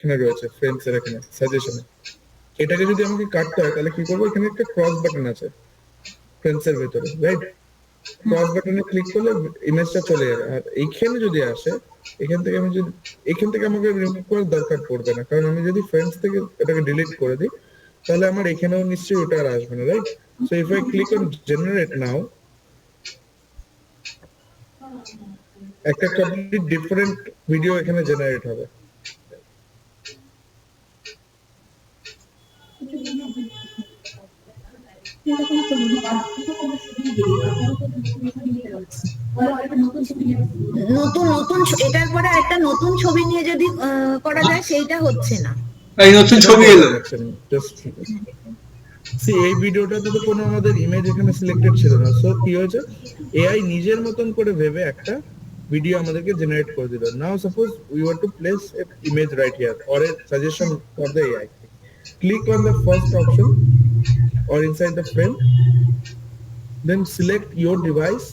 এখানে রয়েছে ফ্রেন্ডস এর এখানে সাজেশনে। এটাকে যদি আমাকে কাটতে হয় তাহলে কি করবো, এখানে একটা ক্রস বাটন আছে ফ্রেন্ডস এর ভেতরে, রাইট? ক্রস বাটনে ক্লিক করলে ইমেজটা চলে যাবে। আর এইখানে যদি আসে, এখান থেকে আমি যদি, এখান থেকে আমাকে রিমুভ করার দরকার পড়বে না, কারণ আমি যদি ফ্রেন্ডস থেকে এটাকে ডিলিট করে দিই তাহলে আমার এখানেও নিশ্চয়ই ওটা আর আসবে না, right? So if I click on generate now, একটা কমপ্লিট ডিফারেন্ট ভিডিও এখানে জেনারেট হবে। নতুন নতুন এটার পরে একটা নতুন ছবি নিয়ে যদি করা যায় সেইটা হচ্ছে না। এই নতুন ছবি এলো। সি এই ভিডিওটাতে তো কোনো আমাদের ইমেজ এখানে সিলেক্টেড ছিল না, সো কি হয়েছে, এআই নিজের মতন করে ভেবে একটা ভিডিও আমাদেরকে জেনারেট করে দিল। Now suppose we want to place a image right here or a suggestion for the AI, click on the first option or inside the frame, then select your device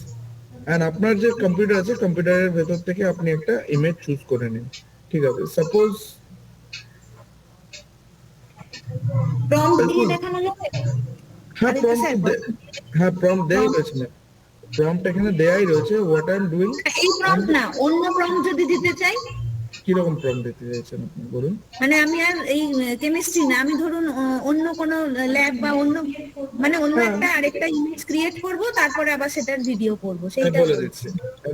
and আপনার যে computer আছে কম্পিউটারের ভেতর থেকে আপনি একটা image choose করে নিন, ঠিক আছে? সাপোজ প্রম্পট দিয়ে দেখানো যাবে। হ্যাঁ প্রম্পট দেয়াই রয়েছে না, প্রম্পট এখানে দেয়াই রয়েছে, হোয়াট আই এম ডুইং। এই প্রম্পট না, অন্য প্রম্পট যদি দিতে চাই, কি রকম প্রম্পট দিতে চাইছেন আপনি বলুন? মানে আমি আর এই কেমিস্ট্রি না, আমি ধরুন অন্য কোনো ল্যাব বা অন্য মানে অন্য একটা আরেকটা ইমেজ ক্রিয়েট করব, তারপরে আবার সেটার ভিডিও করব, সেইটা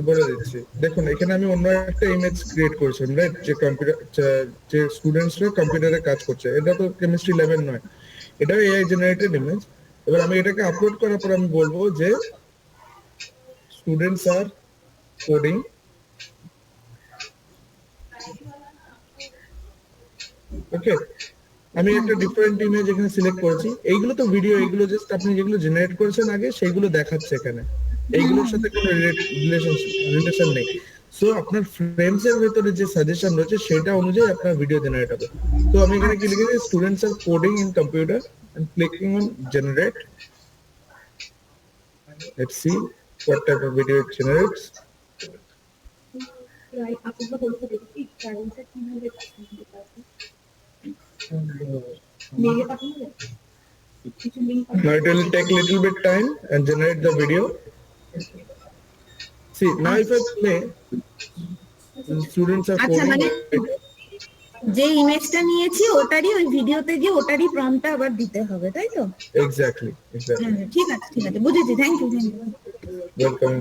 বলে দিচ্ছি। দেখুন এখানে আমি অন্য একটা ইমেজ ক্রিয়েট করেছি, রাইট? যে কম্পিউটার, যে স্টুডেন্টসরা কম্পিউটারে কাজ করছে, এটা তো কেমিস্ট্রি ল্যাবের নয়, এটাও এআই জেনারেটেড ইমেজ। এবার আমি এটাকে আপলোড করার পর আমি বলবো যে স্টুডেন্টস আর কোডিং, ওকে? আমি একটা ডিফারেন্ট ইমেজ এখানে সিলেক্ট করেছি। এইগুলো তো ভিডিও, এইগুলো জাস্ট আপনি যেগুলো জেনারেট করেছেন আগে সেইগুলো দেখাচ্ছে এখানে, এইগুলোর সাথে কোনো রিলেশন নেই। সো আপনার ফ্রেমস এর ভেতরে যে সাজেশন রয়েছে সেটা অনুযায়ী আপনার ভিডিও জেনারেট হবে। তো আমি এখানে কি লিখেছি, স্টুডেন্টস আর coding in computer and clicking on generate. Let's see what type of video it generates. Now it will take little bit time and generate the video. See, now if I play, the students are coding. যে ইমেজটা নিয়েছি ওটারই ওই ভিডিওতে গিয়ে ওটারই প্রম্পটটা আবার দিতে হবে, তাই তো? Exactly. ঠিক আছে বুঝেছি, থ্যাংক ইউ। Welcome.